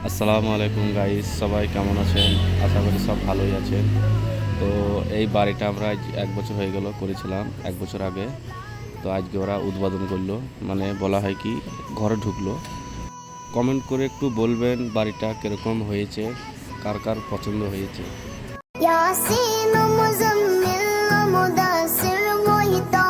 আসসালামু আলাইকুম গাইস, সবাই কেমন আছেন? আশা করি সব ভালোই আছেন। তো এই বাড়িটা আমরা আজ ১ বছর হয়ে গেল করেছিলাম ১ বছর আগে। তো আজকে ওরা উদ্বোধন করলো, মানে বলা হয় কি ঘরে ঢুকলো। কমেন্ট করে একটু বলবেন বাড়িটা কিরকম হয়েছে, কার কার পছন্দ হয়েছে। यासीन मुज़म्मिल मुदस्सिर मोहिता